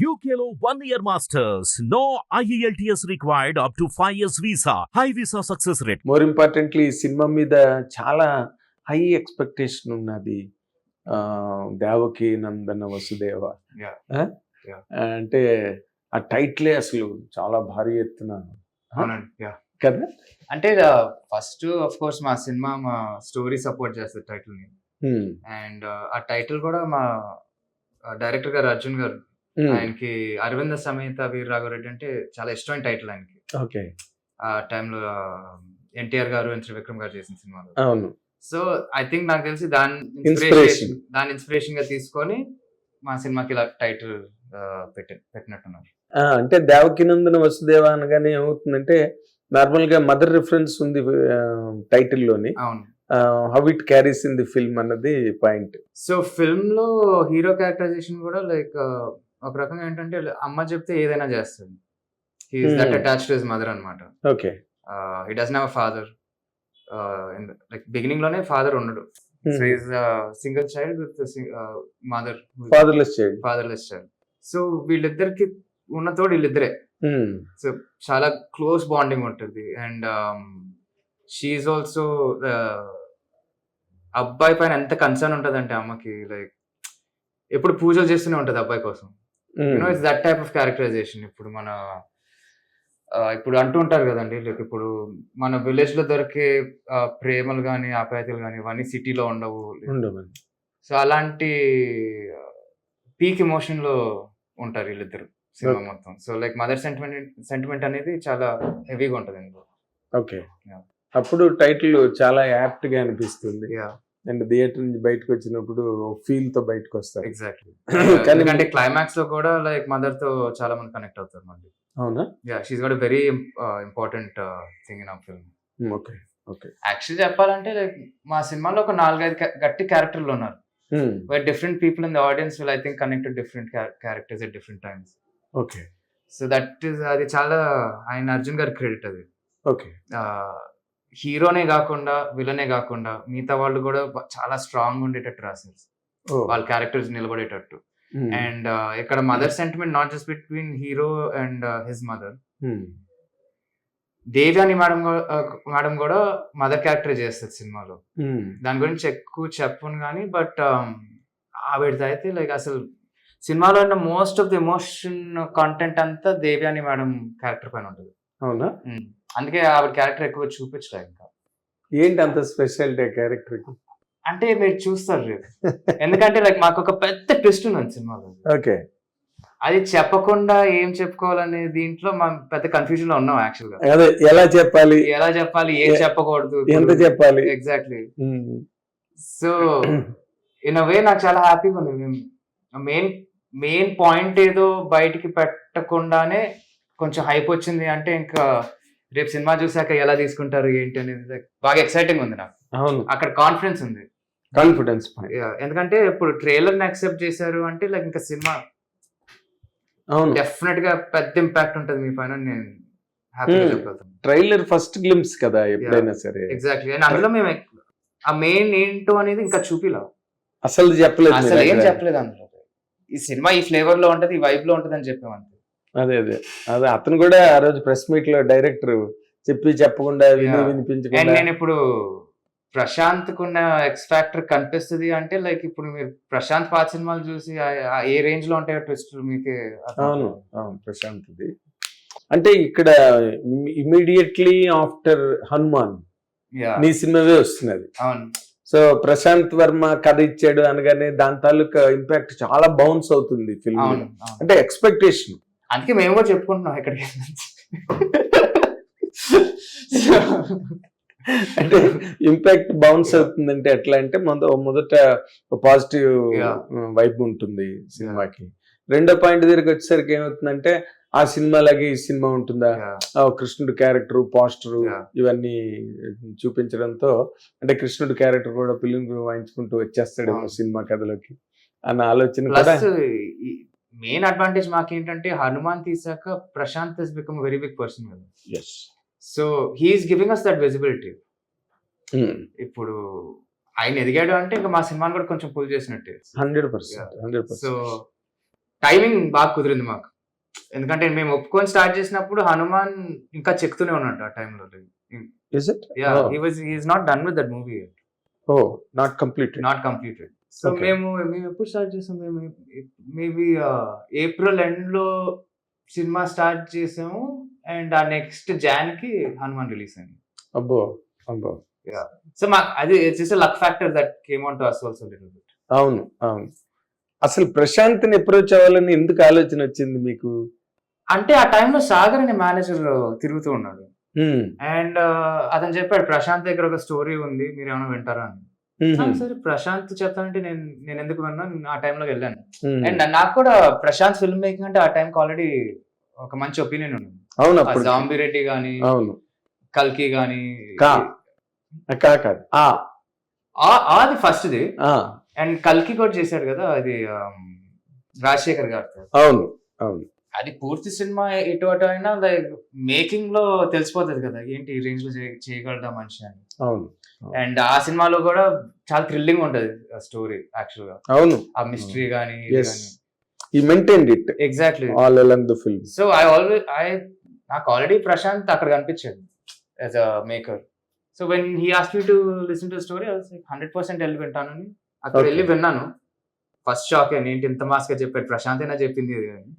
UKLO 1 year masters. No IELTS required up to 5 years visa. High visa success rate. More importantly ఈ cinema మీద చాలా high expectation ఉన్నది. దేవకి నందన Vasudeva Yeah. ఆ? Yeah. అంటే ఆ టైటిలే అసలు చాలా భారీ ఎత్తున అవునండి. యా కదా. అంటే ఫస్ట్ ఆఫ్ కోర్స్ మా సినిమా మా స్టోరీ సపోర్ట్ చేస్తుంది టైటిల్ ని. Hmm. అండ్ ఆ టైటిల్ కూడా మా డైరెక్టర్ గారు అర్జున్ గారు, Hmm. ఆయనకి అరవింద సమేత వీర రాఘవరెడ్డి అంటే చాలా ఇష్టమైన టైటిల్ ఆయనకి. ఓకే. ఆ టైంలో ఎన్టీఆర్ గారు అండ్ త్రివిక్రమ్ గారు చేసిన సినిమాలో. అవును. సో ఐ థింక్ నాకు తెలిసి దాని Inspiration. ఇన్స్పిరేషన్ గా తీసుకొని మా సినిమాకి ఇలా టైటిల్ పెట్టినట్టున్నారు. అంటే దేవకి నందన వసుదేవ అనగానే ఏమవుతుందంటే నార్మల్ గా మదర్ రిఫరెన్స్ ఉంది టైటిల్లోని. అవును. How it carries in the film అన్నది పాయింట్. సో ఫిల్మ్ లో హీరో క్యారెక్టరైజేషన్ కూడా లైక్ ఒక రకంగా ఏంటంటే అమ్మ చెప్తే ఏదైనా చేస్తుంది. He's that attached to his mother అన్నమాట. Okay. He doesn't have a father. Like beginning లోనే ఫాదర్ ఉండడు. So is single child with mother, fatherless child. So వీళ్ళిద్దరికి ఉన్న తోడు వీళ్ళిద్దరే. సో చాలా క్లోజ్ బాండింగ్ ఉంటుంది. అండ్ షీఈ్ ఆల్సో అబ్బాయి పైన ఎంత కన్సర్న్ ఉంటుంది అంటే అమ్మకి, లైక్ ఎప్పుడు పూజలు చేస్తూనే ఉంటుంది అబ్బాయి కోసం. You know it's that type of characterization. ఇప్పుడు అంటూ ఉంటారు కదండి, లైక్ ఇప్పుడు మన విలేజ్ లో దొరికే ప్రేమలు కానీ ఆప్యాయతలు కానీ ఇవన్నీ సిటీలో ఉండవు. సో అలాంటి పీక్ ఎమోషన్ లో ఉంటారు వీళ్ళిద్దరు సినిమా మొత్తం. సో లైక్ మదర్ సెంటిమెంట్ అనేది చాలా హెవీగా ఉంటుంది ఇందులో. ఓకే. Yeah. అప్పుడు టైటిల్ చాలా యాప్ట్ గా అనిపిస్తుంది. Yeah. అండ్ థియేటర్ నుంచి బయటకు వచ్చినప్పుడు ఫీల్ తో బయటకు వస్తారు. ఎగ్జాక్ట్లీ. కానీ ఎందుకంటే క్లైమాక్స్ లో కూడా లైక్ మదర్ తో చాలా మంది కనెక్ట్ అవుతారు మళ్ళీ. అవునా. Yeah, she's got very important thing in ఆ ఫిల్మ్. ఓకే. ఓకే. యాక్చువల్లీ చెప్పాలంటే లైక్ మా సినిమాలో ఒక 4-5 గట్టి క్యారెక్టర్లు ఉన్నారు. Where different people in the audience will, I think, connect to different characters at different times. Okay. So that is అది చాలా ఆయన అర్జున్ గారి క్రెడిట్ అది. ఓకే. హీరోనే కాకుండా విలనే కాకుండా మిగతా వాళ్ళు కూడా చాలా స్ట్రాంగ్ ఉండేటట్టు రాశారు వాళ్ళ క్యారెక్టర్స్ నిలబడేటట్టు. అండ్ ఇక్కడ mother sentiment not just between hero and his mother. Devyani madam కూడా మదర్ క్యారెక్టర్ చేస్తుంది సినిమాలో. దాని గురించి ఎక్కువ చెప్పను కానీ బట్ ఆవిడది అయితే లైక్ అసలు సినిమాలో ఉన్న most of the emotion content అంతా దేవ్యాని మేడం క్యారెక్టర్ పైన ఉంటుంది. అవునా. అందుకే ఆవిడ క్యారెక్టర్ ఎక్కువ చూపించలేదు. ఇంకా ఏంటి అంత స్పెషాలిటీ క్యారెక్టర్? అంటే మీరు చూస్తారు రేపు, ఎందుకంటే లైక్ మాకు ఒక పెద్ద ట్విస్ట్ ఉంది సినిమాలో. ఓకే. అది చెప్పకుండా ఏం చెప్పుకోవాలనే దీంట్లో మనం పెద్ద కన్ఫ్యూజన్ లో ఉన్నాం యాక్చువల్ గా. అదే ఎలా చెప్పాలి ఏం చెప్పకూడదు, ఎంత చెప్పాలి. ఎగ్జాక్ట్లీ. సో ఇన్ అ వే నాకు చాలా హ్యాపీగా ఉంది. మెయిన్ పాయింట్ ఏదో బయటికి పెట్టకుండానే కొంచెం హైప్ వచ్చింది అంటే ఇంకా రేపు సినిమా చూసాక ఎలా తీసుకుంటారు ఏంటి అనేది బాగా ఎక్సైటింగ్ ఉంది నాకు. అవును, అక్కడ కాన్ఫిడెన్స్ ఉంది. ఎందుకంటే ఇప్పుడు ట్రైలర్ ని యాక్సెప్ట్ చేశారు అంటే లైక్ ఇంకా సినిమా అవును డెఫినెట్ గా పెద్ద ఇంపాక్ట్ ఉంటుంది మీ పైన. నేను హ్యాపీగా చెప్పగలుగుతాను. ట్రైలర్ ఫస్ట్ గ్లింప్స్ కదా ఎప్పుడైనా సరే. ఎగ్జాక్ట్లీ. అండ్ అందులో మేము ఆ మెయిన్ ఏంటో అనేది ఇంకా చూపిలా, అసలు చెప్పలేదు, అసలు ఏం చెప్పలేదు. అందులో ఈ సినిమా ఈ ఫ్లేవర్ లో ఉంటది, ఈ వైబ్ లో ఉంటది అని చెప్పామంతే. అదే అతను కూడా ఆ రోజు ప్రెస్ మీట్ లో డైరెక్టర్ చెప్పకుండా వినిపించకుండా. నేను ఇప్పుడు ప్రశాంత్ కున్న ఎక్స్ ఫ్యాక్టర్ కనిపిస్తుంది అంటే లైక్ ఇప్పుడు మీరు ప్రశాంత్ పాత సినిమాలు చూసి ఏ రేంజ్ లో ఉంటాయో ట్విస్ట్ మీకు. అవును ప్రశాంత్ అంటే ఇక్కడ ఇమీడియట్లీ ఆఫ్టర్ హనుమాన్ నీ సినిమావే వస్తున్నది. అవును. సో ప్రశాంత్ వర్మ కథ ఇచ్చాడు అనగానే దాని తాలూకా ఇంపాక్ట్ చాలా బౌన్స్ అవుతుంది ఫిల్మ్. అంటే ఎక్స్పెక్టేషన్. అందుకే మేము కూడా చెప్పుకుంటున్నాం ఇక్కడికి. అంటే ఇంపాక్ట్ బౌన్స్ అవుతుందంటే ఎట్లా అంటే మొదట పాజిటివ్ వైబ్ ఉంటుంది సినిమాకి. రెండో పాయింట్ దగ్గరికి వచ్చేసరికి ఏమవుతుందంటే ఆ సినిమాలాగే ఈ సినిమా ఉంటుందా, కృష్ణుడు క్యారెక్టర్ పోస్టర్ ఇవన్నీ చూపించడంతో అంటే కృష్ణుడు క్యారెక్టర్ కూడా ఫిలిం వాయించుకుంటూ వచ్చేస్తాడు సినిమా కథలోకి అన్న ఆలోచన కూడా. మెయిన్ అడ్వాంటేజ్ మాకేంటంటే హనుమాన్ తీసాక Prashanth has become very big person కదా. So he's giving us that visibility. ఇప్పుడు ఆయన ఎదిగాడు అంటే ఇంకా మా సినిమాని కూడా కొంచెం పుల్ చేసినట్టే. 100%. సో టైమింగ్ బాగా కుదిరింది మాకు, ఎందుకంటే మేము ఒప్పుకొని స్టార్ట్ చేసినప్పుడు హనుమాన్ ఇంకా చెక్తూనే ఉన్నాడు ఆ టైంలో. Is it? Yeah, Oh. he's not done with that movie yet. Oh, not completed. Not completed. So Okay. మేము ఎప్పుడు స్టార్ట్ చేసాం, మేము మేబీ ఏప్రిల్ ఎండ్ లో సినిమా స్టార్ట్ చేసాము, అండ్ ఆ నెక్స్ట్ జాన్ కి హనుమాన్ రిలీజ్ అయింది. అబ్బో. సో అది it's luck factor that came on to us also little bit. అవును. అసలు ప్రశాంత్ని అప్రోచ్ అవ్వాలని ఎందుకు ఆలోచన వచ్చింది మీకు? అంటే ఆ టైంలో సాగర్ అనే మేనేజర్ తిరుగుతూ ఉన్నాడు, అండ్ అతను చెప్పాడు ప్రశాంత్ దగ్గర ఒక స్టోరీ ఉంది, మీరు ఏమైనా వింటారా అని. సరే ప్రశాంత్ చెప్తానంటే నేను ఎందుకు విన్నా, ఆ టైంలోకి వెళ్ళాను. అండ్ నాకు కూడా ప్రశాంత్ ఫిల్మ్ మేకింగ్ అంటే ఆ టైంకి ఆల్రెడీ ఒక మంచి ఒపీనియన్ ఉంది. అవును. జాంబీ రెడ్డి గానీ, అవును. కల్కి గానీ, అది ఫస్ట్ ది. అండ్ కల్కి కూడా చేశాడు కదా, అది రాజశేఖర్ గారితో. అవును. అది పూర్తి సినిమా ఎటు అటు అయినా లైక్ మేకింగ్ లో తెలిసిపోతుంది కదా, ఏంటి ఈ రేంజ్ లో చేయగలడా మనిషి అని. అవును. అండ్ ఆ సినిమాలో కూడా చాలా థ్రిల్లింగ్ ఉంటది స్టోరీ యాక్చువల్ గా. అవును. ఆ మిస్టరీ గానీ he maintained it exactly all along the film. So నాకు ఆల్రెడీ ప్రశాంత్ అక్కడ కనిపించాడు as a maker. So when he asked me to listen to story, 100% వెళ్ళి వింటానని అక్కడ వెళ్ళి విన్నాను. ఫస్ట్ షాక్ ఏంటి ఇంత మాస్ గా చెప్పాడు, ప్రశాంత్ అయినా చెప్పింది అని.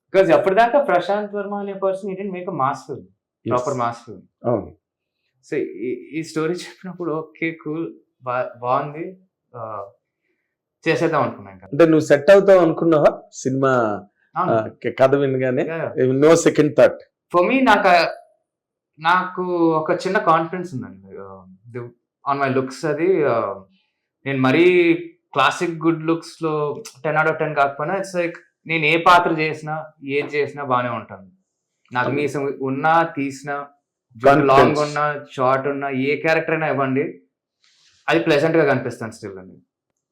బికాజ్ అప్పటిదాకా ప్రశాంత్ వర్మ అనే పర్సన్ ఈ didn't make a mass film, proper mass film. So ఈ స్టోరీ చెప్పినప్పుడు ఓకే కూల్, బాగుంది, చేసేద్దాం అనుకున్నాను. అంటే నువ్వు సెట్ అవుతావు అనుకున్నావా సినిమా కథ వినగానే? No second thought? For me నాకు ఒక చిన్న కాన్ఫిడెన్స్ ఉందండి ఆన్ మై లుక్స్. అది నేను మరీ క్లాసిక్ గుడ్ లుక్స్ లో 10 out of 10 కాకపోయినా ఇట్స్ లైక్ నేను ఏ పాత్ర చేసినా ఏది చేసినా బాగానే ఉంటాను. నాకు మీసం ఉన్నా తీసినా, లాంగ్ ఉన్నా షార్ట్ ఉన్నా, ఏ క్యారెక్టర్ అయినా ఇవ్వండి, అది ప్లెజెంట్ గా కనిపిస్తాను స్టిల్ అని.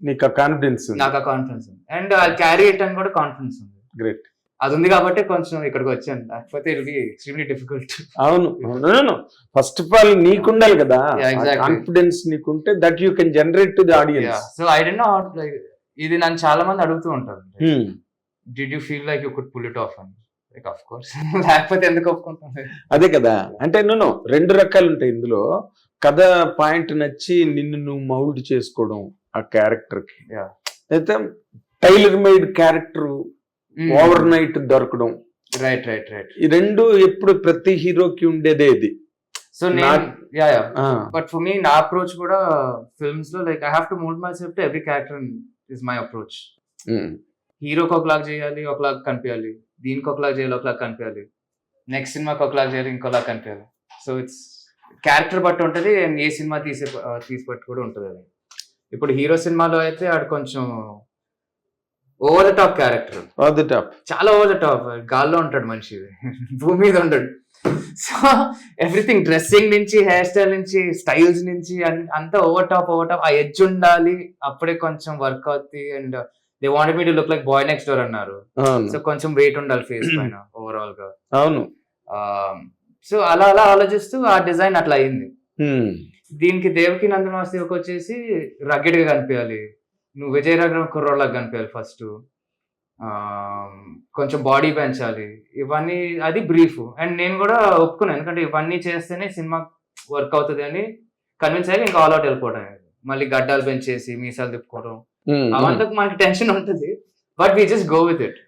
నీకు కాన్ఫిడెన్స్? నాకు ఆ కాన్ఫిడెన్స్ ఉంది, అండ్ ఐ క్యారీ ఇట్ అని కూడా కాన్ఫిడెన్స్ ఉంది. గ్రేట్. అది ఉంది కాబట్టి కొంచెం ఇక్కడికి వచ్చాను, లేకపోతే ఇట్ బి ఎక్స్ట్రీమ్లీ డిఫికల్ట్. అవును. ఫస్ట్ ఆఫ్ ఆల్ నీకుండాలి కదా కాన్ఫిడెన్స్, నీకుంటే that you can generate to the audience. So I don't know, like ఇది నన్ను చాలా మంది అడుగుతూ ఉంటారు, did you feel like you could pull it off అని. లైక్ ఆఫ్ కోర్స్, లేకపోతే ఎందుకు ఒప్పుకుంటాను. అదే కదా. అంటే రెండు రకాలు ఉంటాయి ఇందులో. కథ పాయింట్ నచ్చి నిన్ను నువ్వు మౌల్డ్ చేసుకోవడం ఆ క్యారెక్టర్ కి, అయితే tailor made character overnight దొరకడం. రైట్. ఈ రెండు ఎప్పుడు ప్రతి హీరోకి ఉండేదే ఇది. సో బట్ ఫర్ మీ నా అప్రోచ్ కూడా ఫిల్మ్స్ లో like I have to mould my self to every character is my approach. హీరోకి ఒకలాగా చేయాలి, ఒకలాగా కనిపించాలి, దీనికి ఒకలాగా చేయాలి, ఒకలాగా కనిపించాలి, నెక్స్ట్ సినిమాకి ఒకలాగా చేయాలి, ఇంకోలాగా కనిపించాలి. సో ఇట్స్ క్యారెక్టర్ బట్టి ఉంటుంది, అండ్ ఏ సినిమా తీసి బట్టి కూడా ఉంటుంది. అది ఇప్పుడు హీరో సినిమాలో అయితే ఆడు కొంచెం ఓవర్ ద టాప్ క్యారెక్టర్, చాలా ఓవర్ ద టాప్. గాల్లో ఉంటాడు మనిషి, భూమి మీద ఉంటాడు. సో ఎవ్రీథింగ్, డ్రెస్సింగ్ నుంచి, హెయిర్ స్టైల్ నుంచి, స్టైల్స్ నుంచి అంతా ఓవర్ టాప్. ఆ ఎడ్జ్ ఉండాలి, అప్పుడే కొంచెం వర్క్ అవుతుంది. And they wanted me to look like boy next door అన్నారు. సో కొంచెం వెయిట్ ఉండాలి ఫేస్ పైన ఓవరాల్ గా. అవును. సో అలా ఆలోచిస్తూ ఆ డిజైన్ అట్లా అయింది. దీనికి దేవకి నందనవాసుకి వచ్చేసి రగ్గెడ్ గా కనిపించాలి, నువ్వు విజయ్ రాఘవ కుర్రోళ్ళకి కనిపించాలి ఫస్ట్, కొంచెం బాడీ పెంచాలి, ఇవన్నీ అది బ్రీఫ్. అండ్ నేను కూడా ఒప్పుకున్నాను, ఎందుకంటే ఇవన్నీ చేస్తేనే సినిమా వర్క్ అవుతుంది అని కన్విన్స్ అయ్యి ఇంకా ఆల్ అవుట్ వెళ్ళిపోవడం. మళ్ళీ గడ్డాలు పెంచేసి మీసాలు తిప్పుకోవడం అవంతా మనకి టెన్షన్ ఉంటుంది, but we just go with it.